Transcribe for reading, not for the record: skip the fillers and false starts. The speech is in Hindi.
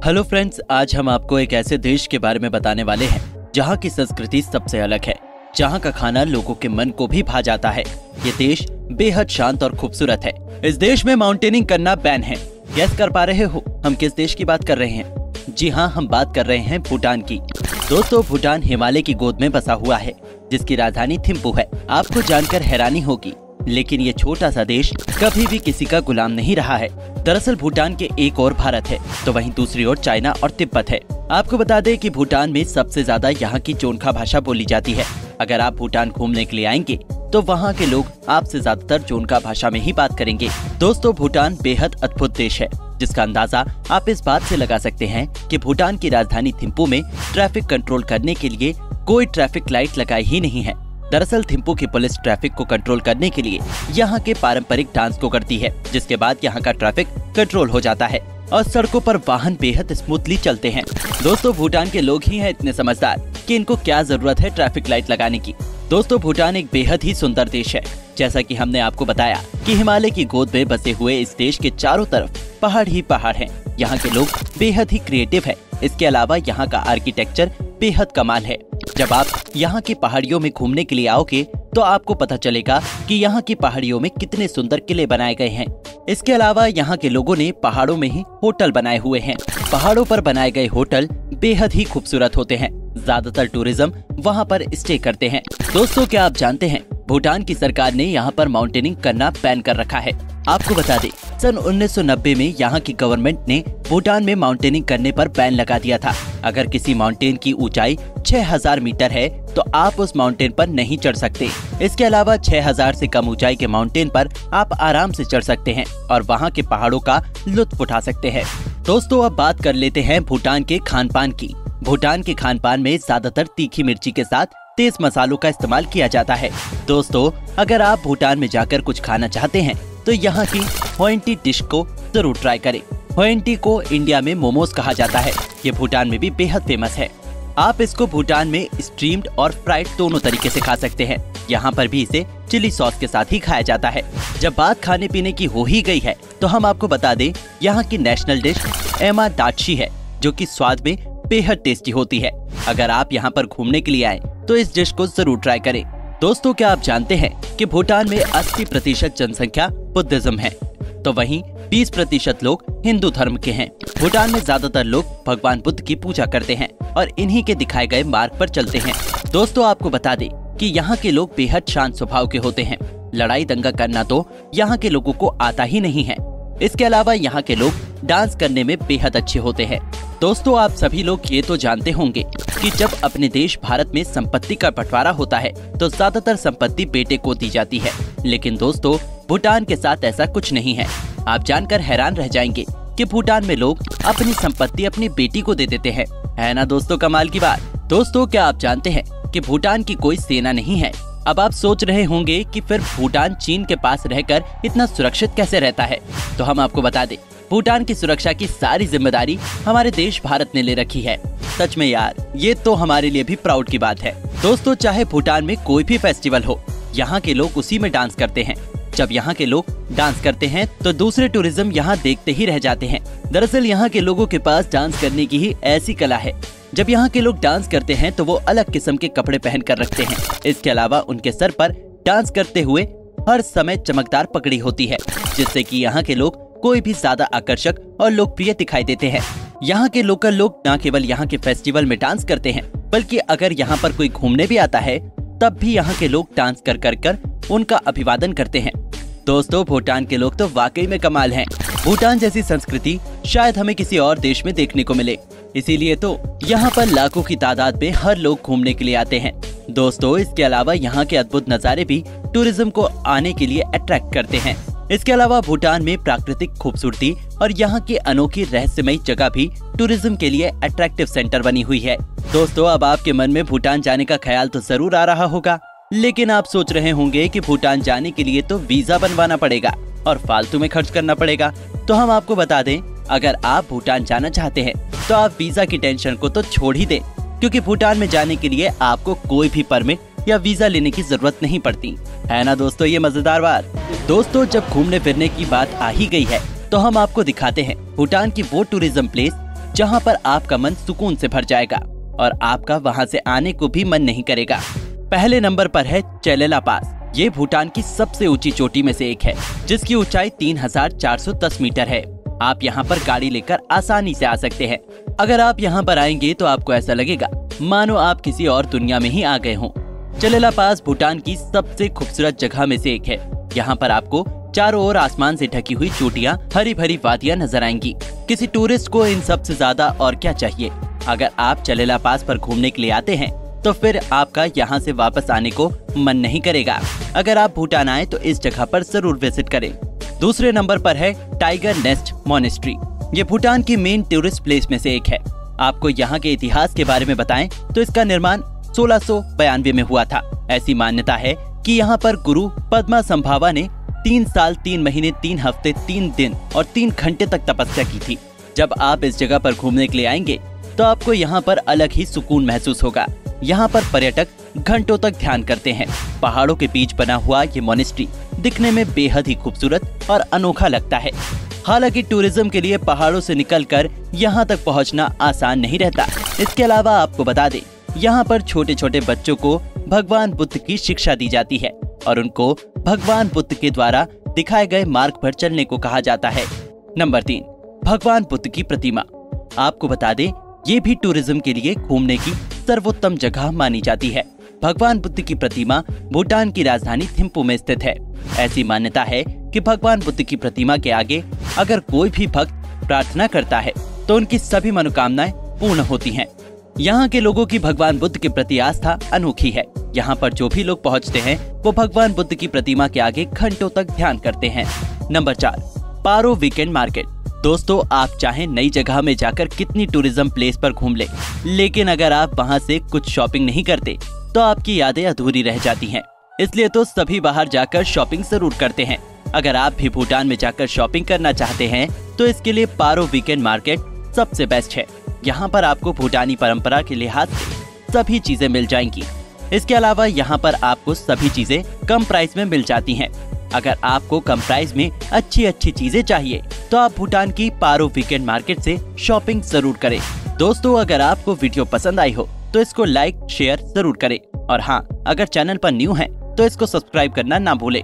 हेलो फ्रेंड्स, आज हम आपको एक ऐसे देश के बारे में बताने वाले हैं जहां की संस्कृति सबसे अलग है, जहां का खाना लोगों के मन को भी भा जाता है। ये देश बेहद शांत और खूबसूरत है। इस देश में माउंटेनिंग करना बैन है। गैस कर पा रहे हो हम किस देश की बात कर रहे हैं? जी हाँ, हम बात कर रहे हैं भूटान की। दोस्तों, भूटान हिमालय की गोद में बसा हुआ है, जिसकी राजधानी थिम्पू है। आपको जानकर हैरानी होगी, लेकिन ये छोटा सा देश कभी भी किसी का गुलाम नहीं रहा है। दरअसल भूटान के एक ओर भारत है, तो वहीं दूसरी ओर चाइना और तिब्बत है। आपको बता दें कि भूटान में सबसे ज्यादा यहाँ की जोंखा भाषा बोली जाती है। अगर आप भूटान घूमने के लिए आएंगे तो वहाँ के लोग आपसे ज्यादातर जोंखा भाषा में ही बात करेंगे। दोस्तों, भूटान बेहद अद्भुत देश है, जिसका अंदाजा आप इस बात से लगा सकते हैं कि भूटान की राजधानी थिम्पू में ट्रैफिक कंट्रोल करने के लिए कोई ट्रैफिक लाइट लगाई ही नहीं है। दरअसल थिम्पू की पुलिस ट्रैफिक को कंट्रोल करने के लिए यहाँ के पारंपरिक डांस को करती है, जिसके बाद यहाँ का ट्रैफिक कंट्रोल हो जाता है और सड़कों पर वाहन बेहद स्मूथली चलते हैं। दोस्तों, भूटान के लोग ही हैं इतने समझदार कि इनको क्या जरूरत है ट्रैफिक लाइट लगाने की। दोस्तों, भूटान एक बेहद ही सुंदर देश है। जैसा कि हमने आपको बताया कि हिमालय की गोद में बसे हुए इस देश के चारों तरफ पहाड़ ही पहाड़ हैं। यहाँ के लोग बेहद ही क्रिएटिव है। इसके अलावा यहाँ का आर्किटेक्चर बेहद कमाल है। जब आप यहाँ की पहाड़ियों में घूमने के लिए आओगे तो आपको पता चलेगा कि यहाँ की पहाड़ियों में कितने सुंदर किले बनाए गए हैं। इसके अलावा यहाँ के लोगों ने पहाड़ों में ही होटल बनाए हुए हैं। पहाड़ों पर बनाए गए होटल बेहद ही खूबसूरत होते हैं। ज्यादातर टूरिज्म वहाँ पर स्टे करते हैं। दोस्तों, क्या आप जानते हैं भूटान की सरकार ने यहाँ पर माउंटेनिंग करना बैन कर रखा है। आपको बता दें, सन 1990 में यहाँ की गवर्नमेंट ने भूटान में माउंटेनिंग करने पर बैन लगा दिया था। अगर किसी माउंटेन की ऊंचाई 6000 मीटर है तो आप उस माउंटेन पर नहीं चढ़ सकते। इसके अलावा 6000 से कम ऊंचाई के माउंटेन पर आप आराम से चढ़ सकते हैं और वहाँ के पहाड़ों का लुत्फ उठा सकते हैं। दोस्तों, अब बात कर लेते हैं भूटान के खान पान की। भूटान के खान पान में ज्यादातर तीखी मिर्ची के साथ तेज मसालों का इस्तेमाल किया जाता है। दोस्तों, अगर आप भूटान में जाकर कुछ खाना चाहते हैं तो यहाँ की होएंटी डिश को जरूर ट्राई करें। होएंटी को इंडिया में मोमोज कहा जाता है। ये भूटान में भी बेहद फेमस है। आप इसको भूटान में स्टीम्ड और फ्राइड दोनों तरीके से खा सकते हैं। यहाँ पर भी इसे चिली सॉस के साथ ही खाया जाता है। जब बात खाने पीने की हो ही गई है तो हम आपको बता दें, यहाँ की नेशनल डिश एमा दाटशी है, जो कि स्वाद में बेहद टेस्टी होती है। अगर आप यहाँ पर घूमने के लिए आए तो इस डिश को जरूर ट्राई करें। दोस्तों, क्या आप जानते हैं कि भूटान में 80% जनसंख्या बुद्धिज्म है, तो वहीं 20% लोग हिंदू धर्म के हैं। भूटान में ज्यादातर लोग भगवान बुद्ध की पूजा करते हैं और इन्हीं के दिखाए गए मार्ग पर चलते हैं। दोस्तों, आपको बता दें कि यहाँ के लोग बेहद शांत स्वभाव के होते हैं। लड़ाई दंगा करना तो यहाँ के लोगों को आता ही नहीं है। इसके अलावा यहाँ के लोग डांस करने में बेहद अच्छे होते हैं। दोस्तों, आप सभी लोग ये तो जानते होंगे कि जब अपने देश भारत में संपत्ति का बंटवारा होता है तो ज्यादातर संपत्ति बेटे को दी जाती है। लेकिन दोस्तों, भूटान के साथ ऐसा कुछ नहीं है। आप जानकर हैरान रह जाएंगे कि भूटान में लोग अपनी संपत्ति अपनी बेटी को दे देते हैं। है ना दोस्तों, कमाल की बात। दोस्तों, क्या आप जानते हैं कि भूटान की कोई सेना नहीं है? अब आप सोच रहे होंगे कि फिर भूटान चीन के पास रहकर इतना सुरक्षित कैसे रहता है? तो हम आपको बता दें, भूटान की सुरक्षा की सारी जिम्मेदारी हमारे देश भारत ने ले रखी है। सच में यार, ये तो हमारे लिए भी प्राउड की बात है। दोस्तों, चाहे भूटान में कोई भी फेस्टिवल हो, यहाँ के लोग उसी में डांस करते हैं। जब यहाँ के लोग डांस करते हैं तो दूसरे टूरिज्म यहाँ देखते ही रह जाते हैं। दरअसल यहाँ के लोगों के पास डांस करने की ही ऐसी कला है। जब यहाँ के लोग डांस करते हैं तो वो अलग किस्म के कपड़े पहन कर रखते हैं। इसके अलावा उनके सर पर डांस करते हुए हर समय चमकदार पगड़ी होती है, जिससे कि यहाँ के लोग कोई भी ज्यादा आकर्षक और लोकप्रिय दिखाई देते हैं। यहाँ के लोकल लोग न केवल यहाँ के फेस्टिवल में डांस करते हैं, बल्कि अगर यहाँ पर कोई घूमने भी आता है तब भी यहाँ के लोग डांस कर उनका अभिवादन करते हैं। दोस्तों, भूटान के लोग तो वाकई में कमाल हैं। भूटान जैसी संस्कृति शायद हमें किसी और देश में देखने को मिले, इसीलिए तो यहाँ पर लाखों की तादाद में हर लोग घूमने के लिए आते हैं। दोस्तों, इसके अलावा यहाँ के अद्भुत नज़ारे भी टूरिज्म को आने के लिए अट्रैक्ट करते हैं। इसके अलावा भूटान में प्राकृतिक खूबसूरती और यहाँ की अनोखी रहस्यमयी जगह भी टूरिज्म के लिए अट्रैक्टिव सेंटर बनी हुई है। दोस्तों, अब आपके मन में भूटान जाने का ख्याल तो जरूर आ रहा होगा, लेकिन आप सोच रहे होंगे कि भूटान जाने के लिए तो वीजा बनवाना पड़ेगा और फालतू में खर्च करना पड़ेगा। तो हम आपको बता दें, अगर आप भूटान जाना चाहते हैं तो आप वीजा की टेंशन को तो छोड़ ही दें, क्योंकि भूटान में जाने के लिए आपको कोई भी परमिट या वीजा लेने की जरूरत नहीं पड़ती। है ना दोस्तों, ये मजेदार बात। दोस्तों, जब घूमने फिरने की बात आ ही गई है तो हम आपको दिखाते हैं भूटान की वो टूरिज्म प्लेस जहाँ पर आपका मन सुकून से भर जाएगा और आपका वहाँ से आने को भी मन नहीं करेगा। पहले नंबर पर है चेलेला पास। ये भूटान की सबसे ऊंची चोटी में से एक है, जिसकी ऊंचाई 3410 मीटर है। आप यहाँ पर गाड़ी लेकर आसानी से आ सकते हैं। अगर आप यहाँ पर आएंगे तो आपको ऐसा लगेगा मानो आप किसी और दुनिया में ही आ गए हों। चेलेला पास भूटान की सबसे खूबसूरत जगह में से एक है। यहाँ पर आपको चारों ओर आसमान से ढकी हुई चोटियाँ, हरी भरी वादियाँ नजर आएंगी। किसी टूरिस्ट को इन सब से ज्यादा और क्या चाहिए। अगर आप चेलेला पास पर घूमने के लिए आते हैं तो फिर आपका यहाँ से वापस आने को मन नहीं करेगा। अगर आप भूटान आए तो इस जगह पर जरूर विजिट करें। दूसरे नंबर पर है टाइगर नेस्ट मॉनेस्ट्री। ये भूटान की मेन टूरिस्ट प्लेस में से एक है। आपको यहाँ के इतिहास के बारे में बताएं तो इसका निर्माण 1692 में हुआ था। ऐसी मान्यता है कि यहाँ पर गुरु पद्मासंभावा ने 3 साल 3 महीने 3 हफ्ते 3 दिन और 3 घंटे तक तपस्या की थी। जब आप इस जगह पर घूमने के लिए आएंगे तो आपको यहाँ पर अलग ही सुकून महसूस होगा। यहाँ पर पर्यटक घंटों तक ध्यान करते हैं। पहाड़ों के बीच बना हुआ ये मॉनेस्ट्री दिखने में बेहद ही खूबसूरत और अनोखा लगता है। हालांकि टूरिज्म के लिए पहाड़ों से निकलकर यहाँ तक पहुँचना आसान नहीं रहता। इसके अलावा आपको बता दें, यहाँ पर छोटे छोटे बच्चों को भगवान बुद्ध की शिक्षा दी जाती है और उनको भगवान बुद्ध के द्वारा दिखाए गए मार्ग पर चलने को कहा जाता है। नंबर 3, भगवान बुद्ध की प्रतिमा। आपको बता दें, ये भी टूरिज्म के लिए घूमने की सर्वोत्तम जगह मानी जाती है। भगवान बुद्ध की प्रतिमा भूटान की राजधानी थिम्पू में स्थित है। ऐसी मान्यता है कि भगवान बुद्ध की प्रतिमा के आगे अगर कोई भी भक्त प्रार्थना करता है तो उनकी सभी मनोकामनाएं पूर्ण होती हैं। यहाँ के लोगों की भगवान बुद्ध के प्रति आस्था अनोखी है। यहाँ पर जो भी लोग पहुँचते हैं वो भगवान बुद्ध की प्रतिमा के आगे घंटों तक ध्यान करते हैं। नंबर 4, पारो वीकेंड मार्केट। दोस्तों, आप चाहे नई जगह में जाकर कितनी टूरिज्म प्लेस पर घूम ले, लेकिन अगर आप वहां से कुछ शॉपिंग नहीं करते तो आपकी यादें अधूरी रह जाती हैं। इसलिए तो सभी बाहर जाकर शॉपिंग जरूर करते हैं। अगर आप भी भूटान में जाकर शॉपिंग करना चाहते हैं तो इसके लिए पारो वीकेंड मार्केट सबसे बेस्ट है। यहाँ पर आपको भूटानी परंपरा के लिहाज से सभी चीजें मिल जाएंगी। इसके अलावा यहाँ पर आपको सभी चीजें कम प्राइस में मिल जाती हैं। अगर आपको कम प्राइस में अच्छी चीजें चाहिए तो आप भूटान की पारो वीकेंड मार्केट से शॉपिंग जरूर करें। दोस्तों, अगर आपको वीडियो पसंद आई हो तो इसको लाइक शेयर जरूर करें और हाँ, अगर चैनल पर न्यू हैं तो इसको सब्सक्राइब करना ना भूलें।